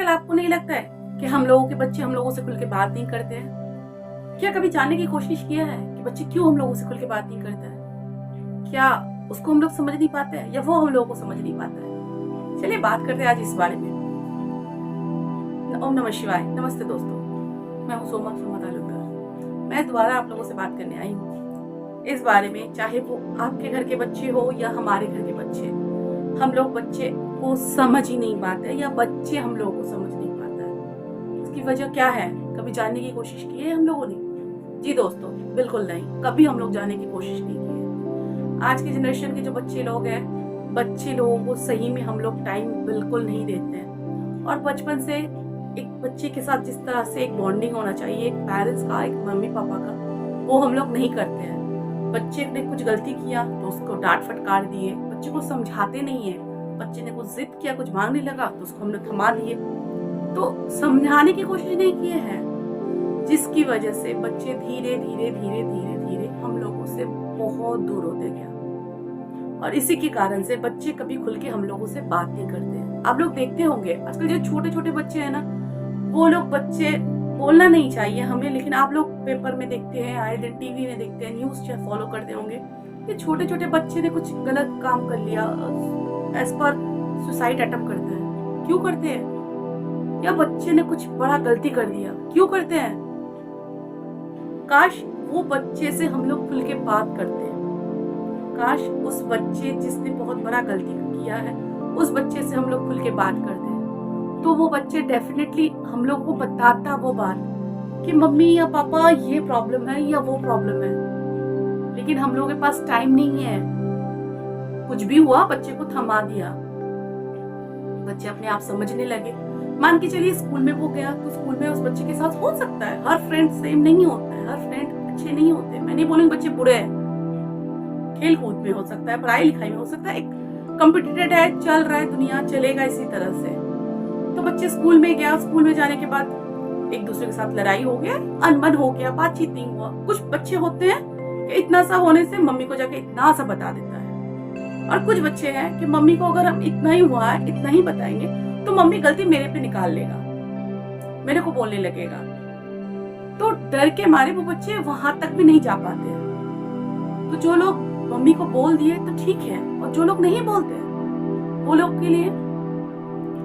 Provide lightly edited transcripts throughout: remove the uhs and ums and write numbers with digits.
क्या आपको नहीं लगता है कि हम लोगों के बच्चे हम लोगों से खुल के बात नहीं करते हैं? क्या कभी जानने की कोशिश किया है कि बच्चे क्यों हम लोगों से खुल के बात नहीं करते हैं? क्या उसको हम लोग समझ नहीं पाते हैं या वो हम लोगों को समझ नहीं पाता है? चलिए बात करते हैं आज इस बारे में। ओम नमः शिवाय। नमस्ते दोस्तों, मैं हूँ सोमा तालुकदार। मैं दोबारा आप लोगों से बात करने आई हूँ इस बारे में, चाहे वो आपके घर के बच्चे हो या हमारे घर के बच्चे। हम लोग बच्चे को समझ ही नहीं पाते या बच्चे हम लोगों को समझ नहीं पाता है। इसकी वजह क्या है? कभी जानने की कोशिश की है हम लोगों ने? जी दोस्तों, बिल्कुल नहीं, कभी हम लोग जानने की कोशिश नहीं की है। आज की जनरेशन के जो बच्चे लोग हैं, बच्चे लोगों को सही में हम लोग टाइम बिल्कुल नहीं देते हैं। और बचपन से एक बच्चे के साथ जिस तरह से एक बॉन्डिंग होना चाहिए, एक पेरेंट्स का, एक मम्मी पापा का, वो हम लोग नहीं करते हैं। बच्चे ने कुछ गलती किया तो उसको डांट फटकार दिए, बच्चे को समझाते नहीं है। बच्चे ने कुछ जिद किया, कुछ मांगने लगा तो उसको हमने थमा दिए, तो समझाने की कोशिश नहीं किए हैं, जिसकी वजह से बच्चे धीरे धीरे धीरे धीरे धीरे हम लोगों से बहुत दूर होते गए। और इसी के कारण से बच्चे कभी खुल के हम लोगों से बात नहीं करते हैं। आप लोग देखते होंगे आजकल जो छोटे छोटे बच्चे हैं ना, वो लोग बच्चे बोलना नहीं चाहिए हमें, लेकिन आप लोग पेपर में देखते हैं, आए दिन टीवी में देखते हैं, न्यूज चैनल फॉलो करते होंगे कि छोटे छोटे बच्चे ने कुछ गलत काम कर लिया, एज पर सुसाइड अटेम्प्ट करते हैं। क्यों करते हैं? या बच्चे ने कुछ बड़ा गलती कर दिया, क्यों करते हैं? काश वो बच्चे से हम लोग खुल के बात करते हैं। काश उस बच्चे जिसने बहुत बड़ा गलती किया है, उस बच्चे से हम लोग खुल के बात करते हैं, तो वो बच्चे डेफिनेटली हम लोग को बताता वो बात कि मम्मी या पापा ये प्रॉब्लम है या वो प्रॉब्लम है। लेकिन हम लोगों के पास टाइम नहीं है। कुछ भी हुआ, बच्चे को थमा दिया, बच्चे अपने आप समझने लगे। मान के चलिए स्कूल में वो गया तो स्कूल में उस बच्चे के साथ हो सकता है, हर फ्रेंड सेम नहीं होता है, हर फ्रेंड अच्छे नहीं होते। मैं नहीं बोलूंगी बच्चे बुरे हैं, खेल कूद में हो सकता है, पढ़ाई लिखाई में हो सकता है, एक कॉम्पिटिटेड है, चल रहा है, दुनिया चलेगा इसी तरह से। तो बच्चे स्कूल में गया, स्कूल में जाने के बाद एक दूसरे के साथ लड़ाई हो गया, अनबन हो गया, बातचीत नहीं हुआ। कुछ बच्चे होते हैं कि इतना सा होने से मम्मी को जाके इतना सा बता देता है, और कुछ बच्चे हैं कि मम्मी को अगर हम इतना ही हुआ है, इतना ही बताएंगे तो मम्मी गलती मेरे पे निकाल लेगा, मेरे को बोलने लगेगा। तो डर के मारे वो बच्चे वहां तक भी नहीं जा पाते हैं। तो जो लोग मम्मी को बोल दिए तो ठीक है, और जो लोग नहीं बोलते वो लोग के लिए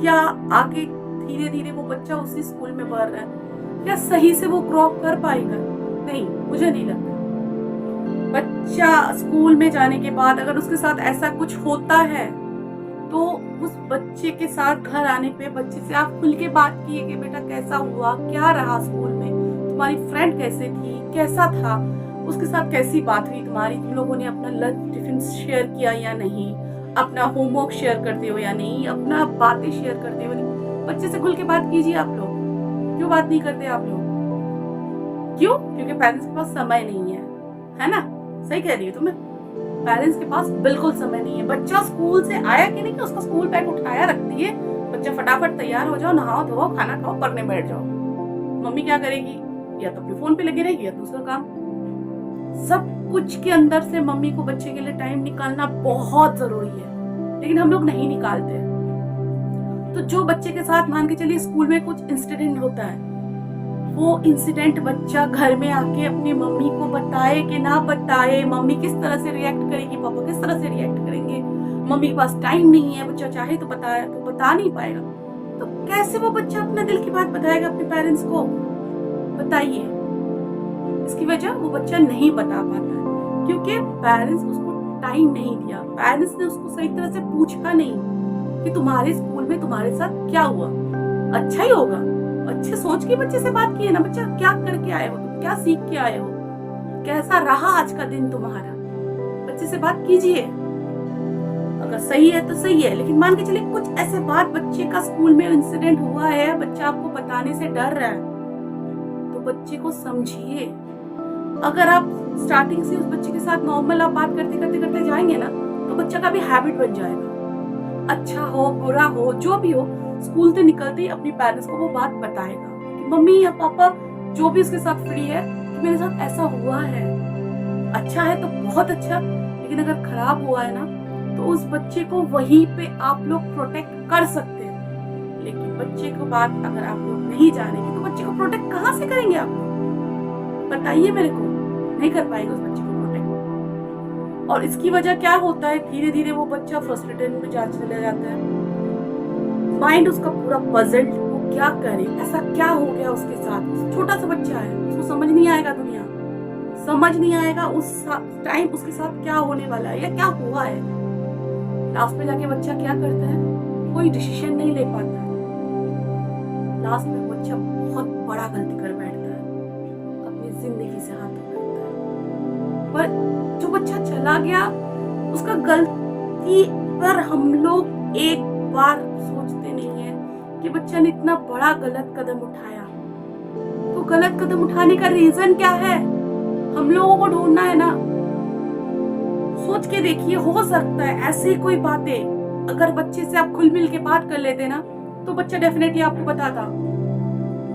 क्या आगे धीरे धीरे वो बच्चा उसी स्कूल में बढ़ रहा है, क्या सही से वो ग्रो अप कर पाएगा? नहीं, मुझे नहीं लगता। बच्चा स्कूल में जाने के बाद अगर उसके साथ ऐसा कुछ होता है तो उस बच्चे के साथ घर आने पे बच्चे से आप खुल के बात किए कि बेटा कैसा हुआ, क्या रहा स्कूल में, तुम्हारी फ्रेंड कैसे थी, कैसा था, उसके साथ कैसी बात हुई तुम्हारी, तुम लोगों ने अपना लंच टिफिन शेयर किया या नहीं, अपना होमवर्क शेयर करते हो या नहीं, अपना बातें शेयर करते हो नहीं। बच्चे से खुल के बात कीजिए आप लोग। क्यों बात नहीं करते आप लोग? क्यों? क्योंकि पेरेंट्स के पास समय नहीं है ना? सही कह रही है तुम्हें, पेरेंट्स के पास बिल्कुल समय नहीं है। बच्चा स्कूल से आया कि नहीं कि उसका स्कूल बैग उठाया रख दिए, बच्चा फटाफट तैयार हो जाओ, नहाओ धोओ, खाना खाओ, पढ़ने बैठ जाओ। मम्मी क्या करेगी? या तो अपने फोन पे लगी रहेगी या दूसरा काम। सब कुछ के अंदर से मम्मी को बच्चे के लिए टाइम निकालना बहुत जरूरी है, लेकिन हम लोग नहीं निकालते। तो जो बच्चे के साथ मान के चलिए स्कूल में कुछ इंसिडेंट होता है, वो इंसिडेंट बच्चा घर में आके अपनी मम्मी को बताए कि ना बताए, मम्मी किस तरह से रिएक्ट करेगी, पापा किस तरह से रिएक्ट करेंगे, मम्मी के पास टाइम नहीं है, बच्चा चाहे तो बताया तो बता नहीं पाएगा। तो कैसे वो बच्चा अपना दिल की बात बताएगा अपने पेरेंट्स को? बताइए। इसकी वजह वो बच्चा नहीं बता पाता है क्योंकि पेरेंट्स उसको टाइम नहीं दिया, पेरेंट्स ने उसको सही तरह से पूछा नहीं कि तुम्हारे स्कूल में तुम्हारे साथ क्या हुआ, अच्छा ही होगा। अच्छे सोच के बच्चे से बात किए ना, बच्चा क्या करके आए हो, तुम क्या सीख के आए हो, कैसा रहा आज का दिन तुम्हारा, बच्चे से बात कीजिए। अगर सही है तो सही है, लेकिन मान के चलिए कुछ ऐसे बात बच्चे का स्कूल में इंसिडेंट हुआ है, बच्चा आपको बताने से डर रहा है, तो बच्चे को समझिए। अगर आप स्टार्टिंग से उस बच्चे के साथ नॉर्मल आप बात करते करते करते जाएंगे ना, तो बच्चा का भी हैबिट बन जाएगा। अच्छा हो बुरा हो जो भी हो, स्कूल से निकलते ही अपनी पेरेंट्स को वो बात बताएगा कि मम्मी या पापा जो भी उसके साथ फ्री है कि मेरे साथ ऐसा हुआ है। अच्छा है तो बहुत अच्छा, लेकिन अगर खराब हुआ है ना, तो उस बच्चे को वहीं पे आप लोग प्रोटेक्ट कर सकते हैं। लेकिन बच्चे को बात अगर आप लोग नहीं जानेंगे तो बच्चे को प्रोटेक्ट कहाँ से करेंगे आप लोग? बताइए मेरे को। नहीं कर पाएंगे उस बच्चे को प्रोटेक्ट। और इसकी वजह क्या होता है, धीरे धीरे वो बच्चा फ्रस्ट्रेटेड में चला जाता है। माइंड उसका पूरा पजल्ड, वो क्या करे, ऐसा क्या हो गया उसके साथ। छोटा सा बच्चा है, उसको समझ नहीं आएगा दुनिया, समझ नहीं आएगा उस टाइम उसके साथ क्या होने वाला है या क्या हुआ है। लास्ट में जाके बच्चा क्या करता है, कोई डिसीजन नहीं ले पाता। लास्ट में बच्चा बहुत बड़ा गलती कर बैठता है, अपनी जिंदगी से हाथ धोता है। पर जो बच्चा चला गया, उसका गलती पर हम लोग एक बार सोचते नहीं है कि बच्चा ने इतना बड़ा गलत कदम उठाया। तो गलत कदम उठाने का रीजन क्या है, हम लोगों को ढूंढना है ना। सोच के देखिए, हो सकता है ऐसी कोई बातें अगर बच्चे से आप खुल मिल के बात कर लेते ना, तो बच्चा डेफिनेटली आपको बताता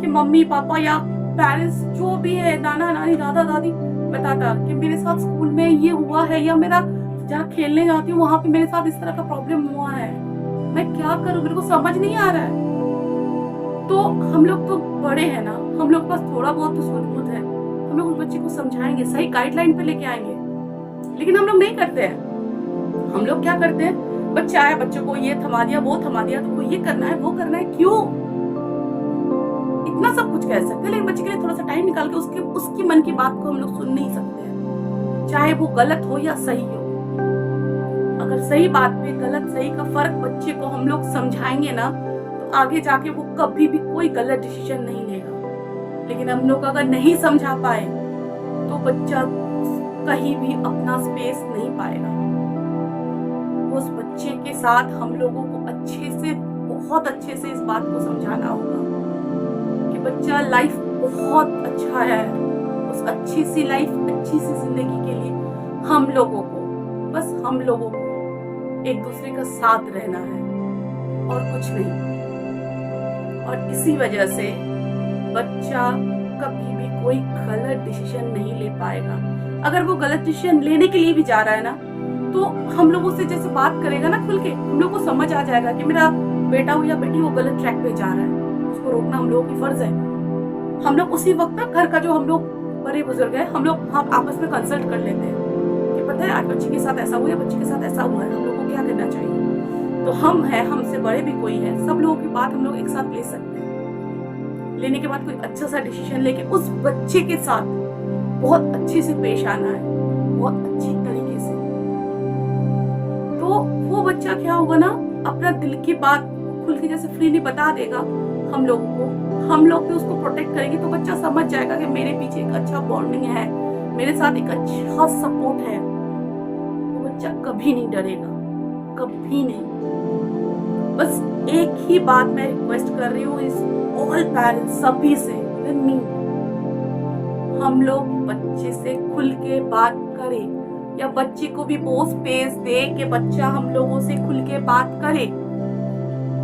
कि मम्मी पापा या पेरेंट्स जो भी है, नाना नानी दादा दादी, बताता कि मेरे साथ स्कूल में ये हुआ है, या मेरा जहाँ खेलने जाती हूँ वहां पे मेरे साथ इस तरह का प्रॉब्लम हुआ है, मैं क्या करूं, मेरे को समझ नहीं आ रहा है। तो हम लोग तो बड़े हैं ना, हम लोग पास थोड़ा बहुत तो सूझबूझ है, हम लोग उस बच्चे को समझाएंगे, सही गाइडलाइन पे लेके आएंगे। लेकिन हम लोग नहीं करते हैं। हम लोग क्या करते हैं, बच्चा आया, बच्चों को ये थमा दिया, वो थमा दिया, तो ये करना है, वो करना है। क्यों? इतना सब कुछ कह सकते हैं, लेकिन बच्चे के लिए थोड़ा सा टाइम निकाल के उसकी मन की बात को हम लोग सुन नहीं सकते हैं, चाहे वो गलत हो या सही हो। अगर सही बात पे गलत सही का फर्क बच्चे को हम लोग समझाएंगे ना, तो आगे जाके वो कभी भी कोई गलत डिसीजन नहीं लेगा। लेकिन हम लोग अगर नहीं समझा पाए तो बच्चा कहीं भी अपना स्पेस नहीं पाएगा। उस बच्चे के साथ हम लोगों को अच्छे से, बहुत अच्छे से इस बात को समझाना होगा कि बच्चा लाइफ बहुत अच्छा है, उस अच्छी सी लाइफ, अच्छी सी जिंदगी के लिए हम लोगों को, बस हम लोगों को एक दूसरे का साथ रहना है और कुछ नहीं। और इसी वजह से बच्चा कभी भी कोई गलत डिसीजन नहीं ले पाएगा। अगर वो गलत डिसीजन लेने के लिए भी जा रहा है ना, तो हम लोगों से जैसे बात करेगा ना खुल के, हम लोग को समझ आ जाएगा कि मेरा बेटा हो या बेटी वो गलत ट्रैक पे जा रहा है, उसको रोकना हम लोगों की फर्ज है। हम लोग उसी वक्त तक घर का जो हम लोग बड़े बुजुर्ग है, हम लोग आपस में कंसल्ट कर लेते हैं कि पता है आज बच्चे के साथ ऐसा हुआ है, बच्चे के साथ ऐसा हुआ है, हम लोग को क्या करना चाहिए। तो हम है, हमसे बड़े भी कोई है, सब लोगों की बात हम लोग एक साथ ले सकते हैं। लेने के बाद कोई अच्छा सा डिसीजन लेके उस बच्चे के साथ बहुत अच्छे से पेश आना है, बहुत अच्छी तरीके से। तो वो बच्चा क्या होगा ना, अपना दिल की बात खुल के जैसे फ्रीली बता देगा हम लोगों को, हम लोग भी उसको प्रोटेक्ट करेंगे, तो बच्चा समझ जाएगा कि मेरे पीछे एक अच्छा बॉन्डिंग है, मेरे साथ एक अच्छा सपोर्ट है। तो बच्चा कभी नहीं डरेगा, कभी नहीं। बस एक ही बात मैं रिक्वेस्ट कर रही हूँ इस ऑल पेरेंट्स सभी से, मी, हम लोग बच्चे से खुल के बात करें, या बच्चे को भी वो स्पेस दे कि बच्चा हम लोगों से खुल के बात करे।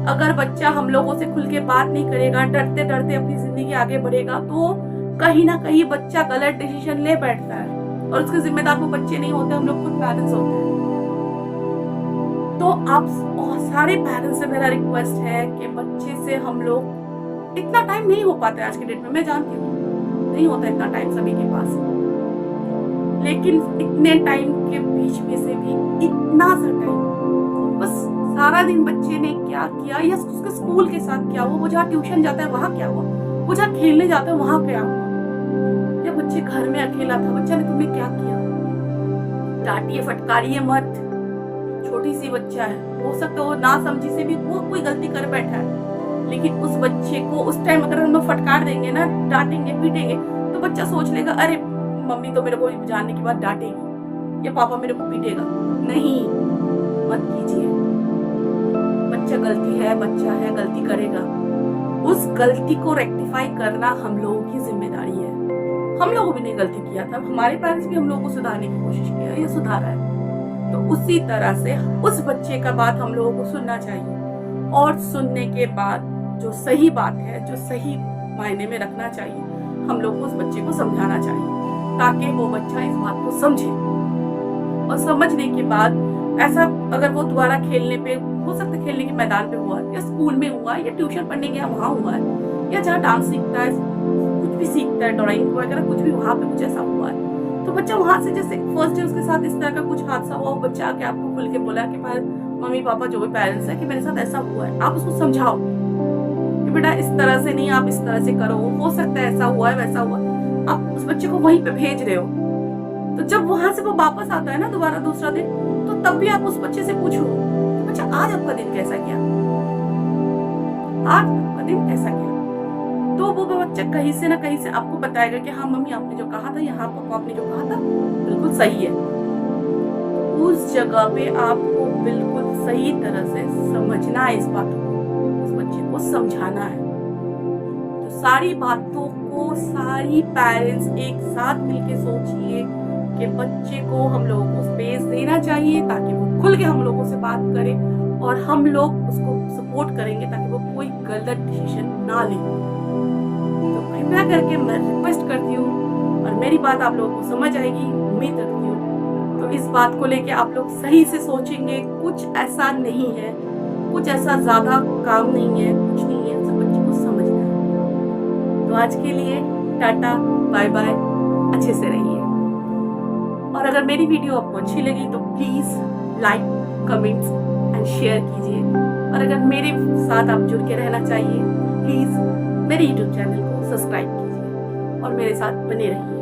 अगर बच्चा हम लोगों से खुल के बात नहीं करेगा, डरते डरते अपनी जिंदगी आगे बढ़ेगा, तो कहीं ना कहीं बच्चा गलत डिसीजन ले बैठता है, और उसके जिम्मेदार वो बच्चे नहीं होते, हम लोग खुद पेरेंट्स होते हैं। तो आप सारे पेरेंट्स से मेरा रिक्वेस्ट है कि बच्चे से हम लोग, इतना टाइम नहीं हो पाता है आज के डेट में, मैं जानती हूँ नहीं होता इतना टाइम सभी के पास, लेकिन इतने टाइम के बीच में से भी इतना सा टाइम, बस सारा दिन बच्चे ने क्या किया, या उसके स्कूल के साथ क्या हुआ, वो जहाँ ट्यूशन जाता है वहां क्या हुआ, वो जहाँ खेलने जाता है वहां क्या हुआ, या बच्चे घर में अकेला था, बच्चा ने तुम्हें क्या किया। डांटिए फटकारिए मत, छोटी सी बच्चा है, हो सकता है वो ना समझी से भी वो कोई गलती कर बैठा है, लेकिन उस बच्चे को उस टाइम अगर हम लोग फटकार देंगे ना, डांटेंगे पीटेंगे, तो बच्चा सोच लेगा अरे मम्मी तो मेरे को जानने के बाद डांटेगी या पापा मेरे को पीटेगा। नहीं, मत कीजिए। बच्चा गलती है, बच्चा है, गलती करेगा, उस गलती को रेक्टिफाई करना हम लोगों की जिम्मेदारी है। हम लोगों भी ने गलती किया था, हमारे पेरेंट्स भी हम लोगों को सुधारने की कोशिश किया, ये सुधारा है। तो उसी तरह से उस बच्चे का बात हम लोगों को सुनना चाहिए, और सुनने के बाद जो सही बात है, जो सही मायने में रखना चाहिए, हम लोग को उस बच्चे को समझाना चाहिए, ताकि वो बच्चा इस बात को समझे। और समझने के बाद ऐसा अगर वो दोबारा खेलने पे, हो सकता है खेलने के मैदान पे हुआ है, या स्कूल में हुआ है, या ट्यूशन पढ़ने गया वहाँ हुआ है, या जहाँ डांस सीखता है, कुछ भी सीखता है, ड्राइंग वगैरह कुछ भी, वहाँ पे कुछ ऐसा हुआ है, तो बच्चा वहाँ से जैसे फर्स्ट डे उसके साथ इस तरह का कुछ हादसा हुआ, बच्चा आके आपको खुल के बोला कि मम्मी पापा जो भी पेरेंट्स है कि मेरे साथ ऐसा हुआ है, आप उसको समझाओ कि बेटा इस तरह से नहीं, आप इस तरह से करो, हो सकता है ऐसा हुआ है वैसा हुआ, आप उस बच्चे को वहीं पे भेज रहे हो। तो जब वहां से वो वापस आता है ना दोबारा दूसरा दिन, तो तब भी आप उस बच्चे से पूछो कि बच्चा आज आपका दिन कैसा गया, आज आपका दिन कैसा गया, तो वो बच्चा कहीं से ना कहीं से आपको बताएगा कि हाँ मम्मी आपने जो कहा था, यहाँ पापा आपने जो कहा था बिल्कुल सही है। उस जगह पे आपको बिल्कुल सही तरह से समझना है, इस बातों को उस बच्चे को समझाना है। तो सारी बातों को सारी पेरेंट्स एक साथ मिलके सोचिए कि बच्चे को हम लोगों को स्पेस देना चाहिए ताकि वो खुल के हम लोगों से बात करे, और हम लोग उसको सपोर्ट करेंगे ताकि वो कोई गलत डिसीजन ना ले। तो कृपया करके मैं रिक्वेस्ट करती हूँ, और मेरी बात आप लोगों को समझ आएगी उम्मीद रखती हूँ, तो इस बात को लेके आप लोग सही से सोचेंगे। कुछ ऐसा नहीं है, कुछ ऐसा ज्यादा काम नहीं है, कुछ नहीं है, सब बच्चे को समझना है। तो आज के लिए टाटा बाय बाय, अच्छे से रहिए। और अगर मेरी वीडियो आपको अच्छी लगी तो please like, comments and share कीजिए। और अगर मेरे साथ आप जुड़ के रहना चाहिए, प्लीज मेरे YouTube चैनल को सब्सक्राइब कीजिए और मेरे साथ बने रहिए।